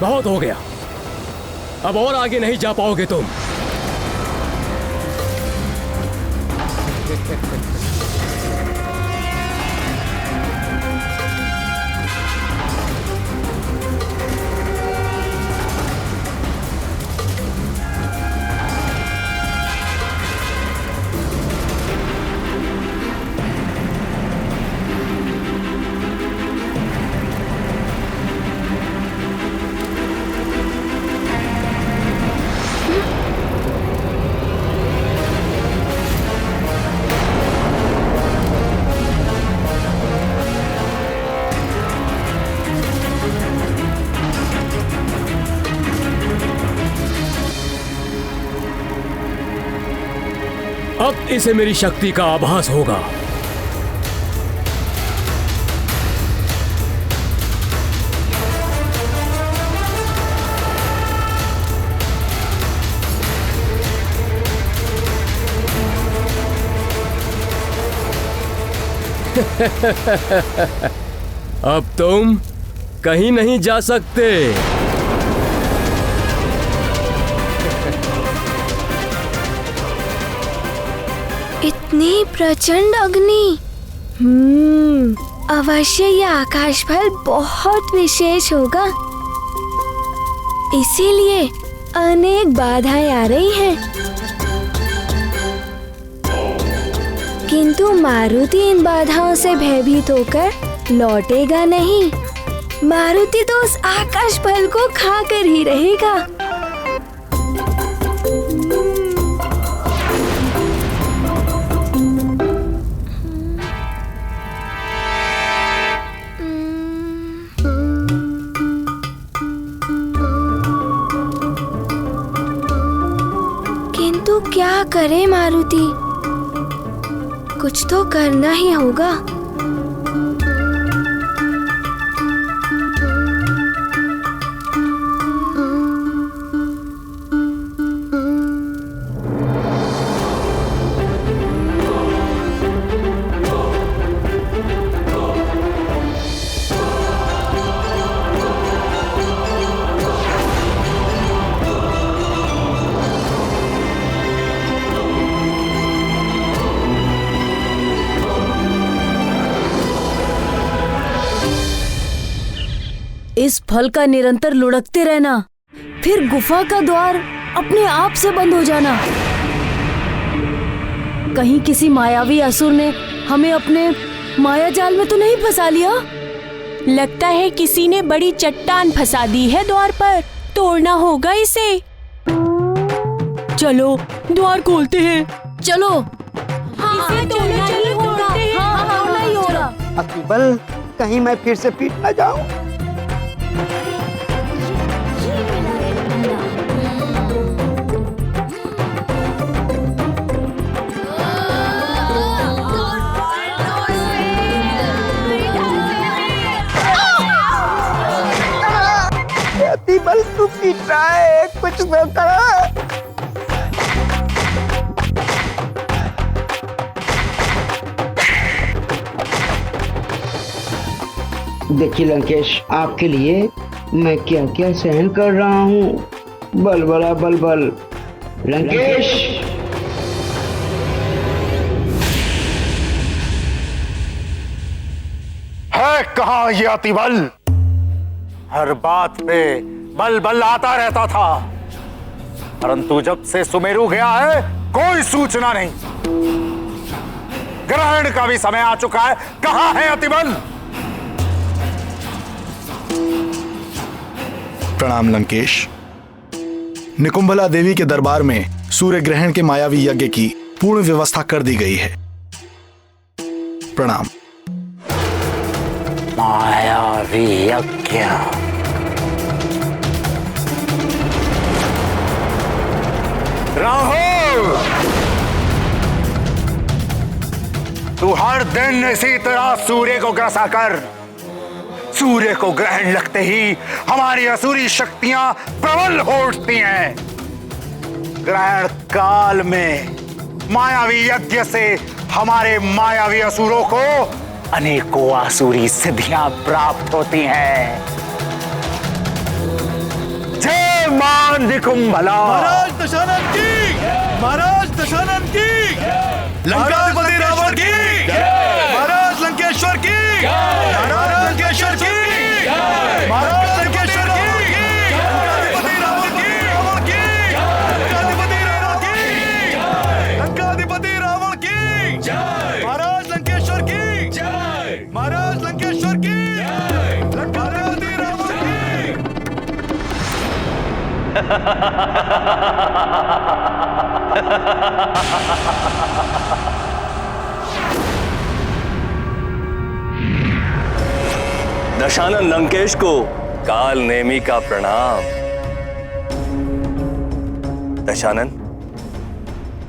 बहुत हो गया, अब और आगे नहीं जा पाओगे तुम। अब इसे मेरी शक्ति का आभास होगा। अब तुम कहीं नहीं जा सकते। इतनी प्रचंड अग्नि। अवश्य यह आकाश फल बहुत विशेष होगा, इसीलिए अनेक बाधाएं आ रही हैं। किंतु मारुति इन बाधाओं से भयभीत होकर लौटेगा नहीं। मारुति तो उस आकाश फल को खाकर ही रहेगा। किंतु क्या करे मारुति, कुछ तो करना ही होगा। इस फल का निरंतर लुढ़कते रहना, फिर गुफा का द्वार अपने आप से बंद हो जाना। कहीं किसी मायावी असुर ने हमें अपने माया जाल में तो नहीं फंसा लिया? लगता है किसी ने बड़ी चट्टान फंसा दी है द्वार पर, तोड़ना होगा इसे। चलो द्वार खोलते हैं। चलो। इसे तोड़ना ही होगा। तोड़ना ही होगा। अतिबल, कहीं मैं फिर से पीट न जाऊं। अतिबल, तू पीट रहा है, कुछ तो कर। देखिए लंकेश, आपके लिए मैं क्या क्या सहन कर रहा हूँ। बल बड़ा बल बल। लंकेश, है कहाँ ये अतिबल? हर बात पे बल बल आता रहता था, परंतु जब से सुमेरु गया है कोई सूचना नहीं। ग्रहण का भी समय आ चुका है, कहाँ है अतिबल? प्रणाम लंकेश। निकुंभला देवी के दरबार में सूर्य ग्रहण के मायावी यज्ञ की पूर्ण व्यवस्था कर दी गई है। प्रणाम। मायावी यज्ञ? राहुल, तू हर दिन इसी तरह सूर्य को ग्रसा कर। सूर्य को ग्रहण लगते ही हमारी असुरी शक्तियां प्रबल हो उठती हैं। ग्रहण काल में मायावी यज्ञ से हमारे मायावी असुरों को अनेकों आसुरी सिद्धियां प्राप्त होती हैं। जय मां निकुंभला। महाराज दशानन की, महाराज दशानन की, लंकाधिपति रावण की, महाराज लंकेश्वर की, महाराज लंकेश्वर की, महाराज लंकेश्वर की, लंकाधिपति रावण की, लंकाधिपति रावण की, लंकाधिपति रावण की, महाराज लंकेश्वर की, महाराज लंकेश्वर की, लंकाधिपति रावण की। दशानन लंकेश को काल नेमी का प्रणाम। दशानन,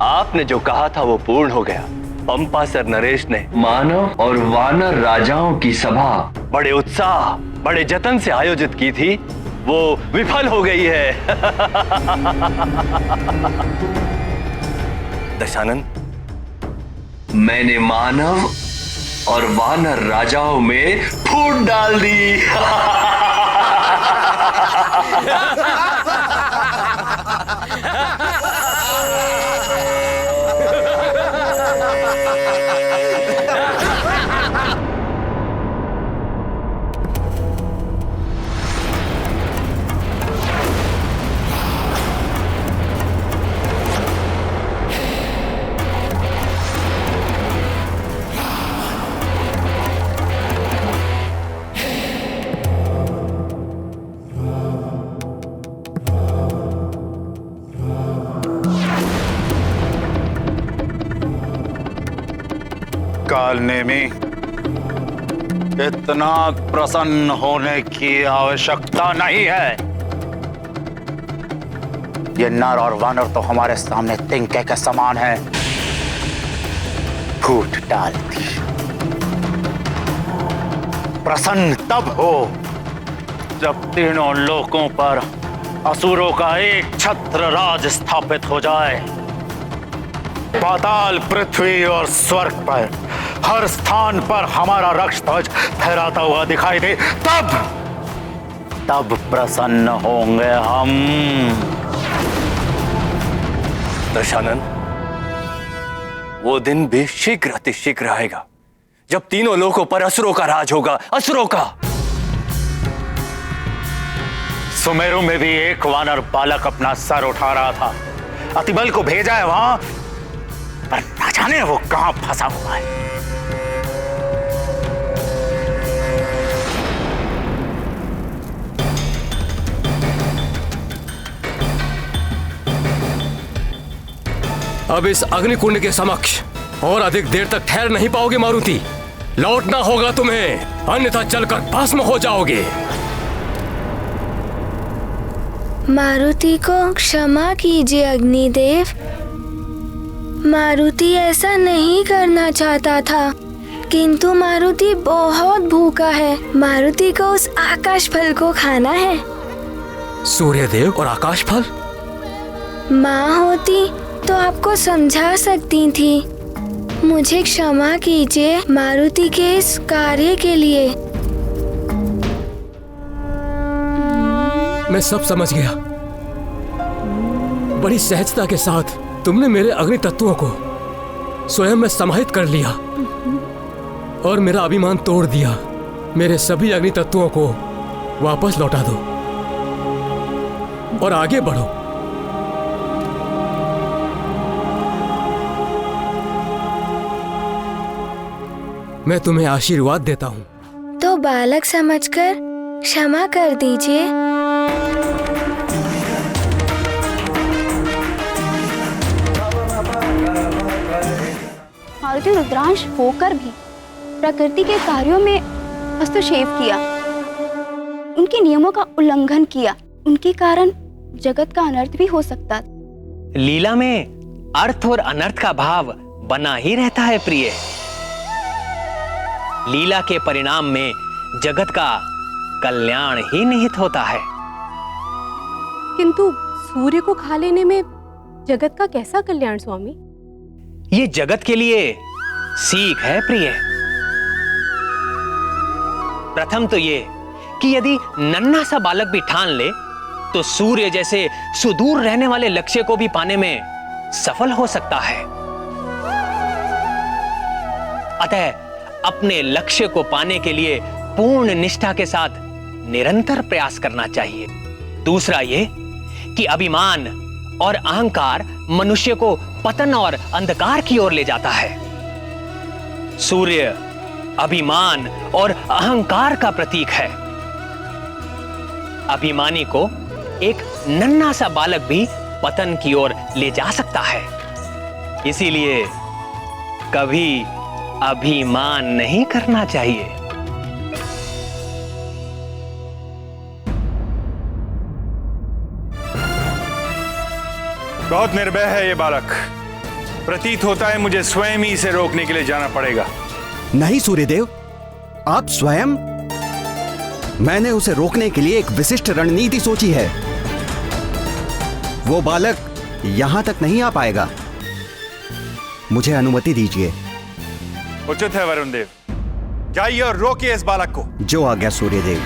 आपने जो कहा था वो पूर्ण हो गया। पंपासर नरेश ने मानव और वानर राजाओं की सभा बड़े उत्साह, बड़े जतन से आयोजित की थी, वो विफल हो गई है। दशानन, मैंने मानव और वानर राजाओं में फूट डाल दी। काल नेमी, इतना प्रसन्न होने की आवश्यकता नहीं है। ये नर और वानर तो हमारे सामने तिनके के समान है। फूट डाल दी। प्रसन्न तब हो जब तीनों लोकों पर असुरों का एक छत्र राज स्थापित हो जाए। पाताल, पृथ्वी और स्वर्ग पर हर स्थान पर हमारा रक्त ध्वज फहराता हुआ दिखाई दे, तब प्रसन्न होंगे हम। दशानन, वो दिन भी शीघ्र अतिशीघ्र आएगा जब तीनों लोकों पर असुरों का राज होगा, असुरों का। सुमेरु में भी एक वानर बालक अपना सर उठा रहा था। अतिबल को भेजा है वहां, पर न जाने वो कहां फंसा हुआ है। अब इस अग्निकुंड के समक्ष और अधिक देर तक ठहर नहीं पाओगे मारुति। लौटना होगा तुम्हें, अन्यथा चलकर भस्म हो जाओगे। मारुति को क्षमा कीजिए अग्निदेव। मारुति ऐसा नहीं करना चाहता था, किंतु मारुति बहुत भूखा है। मारुति को उस आकाश फल को खाना है। सूर्यदेव और आकाश फल? माँ होती तो आपको समझा सकती थी। मुझे क्षमा कीजिए मारुति के इस कार्य के लिए। मैं सब समझ गया। बड़ी सहजता के साथ तुमने मेरे अग्नि तत्वों को स्वयं में समाहित कर लिया और मेरा अभिमान तोड़ दिया। मेरे सभी अग्नि तत्वों को वापस लौटा दो और आगे बढ़ो। मैं तुम्हें आशीर्वाद देता हूँ। तो बालक समझकर क्षमा कर दीजिए। मारुति रुद्रांश होकर भी प्रकृति के कार्यों में हस्तक्षेप किया, उनके नियमों का उल्लंघन किया। उनके कारण जगत का अनर्थ भी हो सकता। लीला में अर्थ और अनर्थ का भाव बना ही रहता है प्रिय। लीला के परिणाम में जगत का कल्याण ही निहित होता है। किंतु सूर्य को खा लेने में जगत का कैसा कल्याण स्वामी? ये जगत के लिए सीख है प्रिय। प्रथम तो ये कि यदि नन्हा सा बालक भी ठान ले तो सूर्य जैसे सुदूर रहने वाले लक्ष्य को भी पाने में सफल हो सकता है। अतः अपने लक्ष्य को पाने के लिए पूर्ण निष्ठा के साथ निरंतर प्रयास करना चाहिए। दूसरा ये कि अभिमान और अहंकार मनुष्य को पतन और अंधकार की ओर ले जाता है। सूर्य अभिमान और अहंकार का प्रतीक है। अभिमानी को एक नन्हा सा बालक भी पतन की ओर ले जा सकता है। इसीलिए कभी अभिमान नहीं करना चाहिए। बहुत निर्भय है ये बालक। प्रतीत होता है मुझे स्वयं ही इसे रोकने के लिए जाना पड़ेगा। नहीं सूर्यदेव, आप स्वयं? मैंने उसे रोकने के लिए एक विशिष्ट रणनीति सोची है। वो बालक यहां तक नहीं आ पाएगा। मुझे अनुमति दीजिए। उचित है वरुण देव, जाइए और रोकिए इस बालक को। जो आज्ञा सूर्यदेव।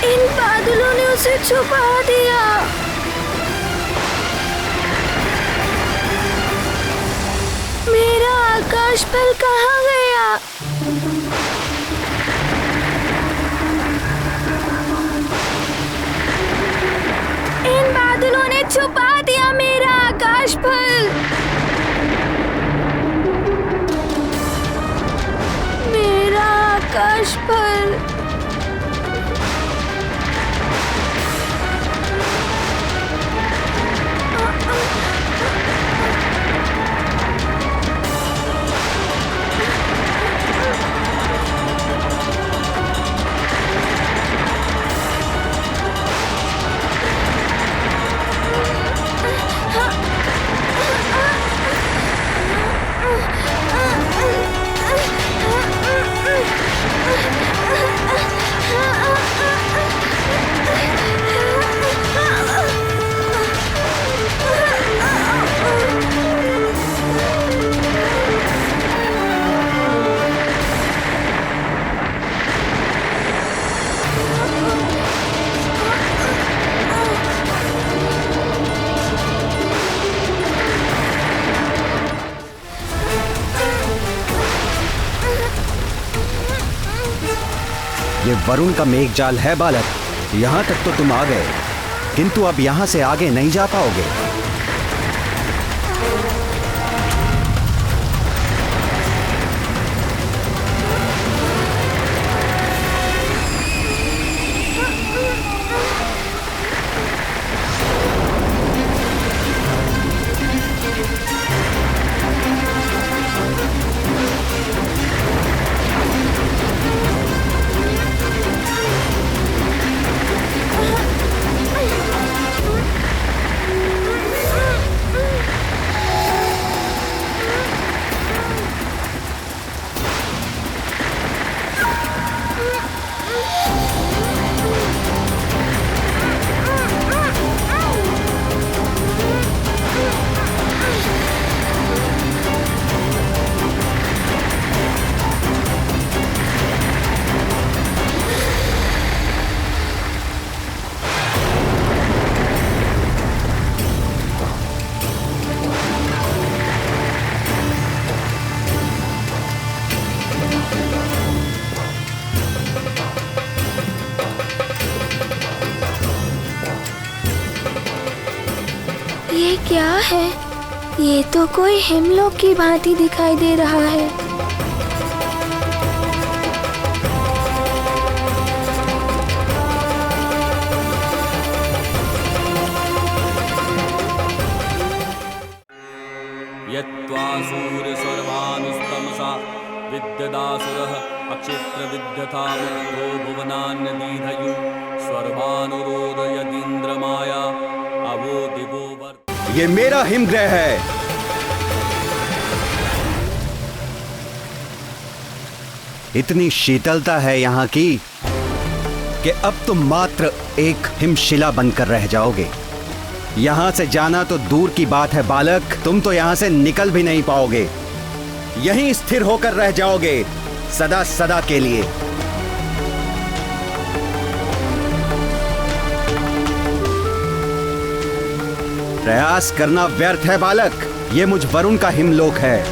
इन बादलों ने उसे छुपा दिया। मेरा आकाश पल कहाँ गया? इन बादलों ने छुपा दिया मेरा आकाश पल। मेरा आकाश पल। ये वरुण का मेघजाल है बालक। यहाँ तक तो तुम आ गए, किंतु अब यहाँ से आगे नहीं जा पाओगे। क्या है? ये तो कोई हिमलोक की भांति दिखाई दे रहा है। यत्त्वा सूर्यस्वर्भानुस्तमसा विद्यदासुरः अक्षेत्र विद्यथा मुक्तो भुवनान्यदीधयु स्वर्भानुरोधयतीन्द्रमाया अवो दिवो वर्त। ये मेरा हिमग्रह है। इतनी शीतलता है यहाँ की कि अब तुम मात्र एक हिमशिला बनकर रह जाओगे। यहाँ से जाना तो दूर की बात है बालक, तुम तो यहाँ से निकल भी नहीं पाओगे। यहीं स्थिर होकर रह जाओगे सदा सदा के लिए। प्रयास करना व्यर्थ है बालक, ये मुझ वरुण का हिमलोक है।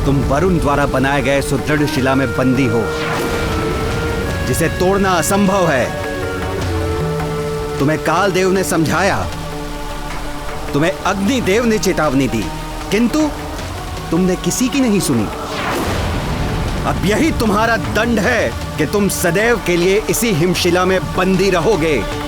तुम वरुण द्वारा बनाए गए सुदृढ़ शिला में बंदी हो, जिसे तोड़ना असंभव है। तुम्हें कालदेव ने समझाया, तुम्हें अग्निदेव ने चेतावनी दी, किंतु तुमने किसी की नहीं सुनी। अब यही तुम्हारा दंड है कि तुम सदैव के लिए इसी हिमशिला में बंदी रहोगे।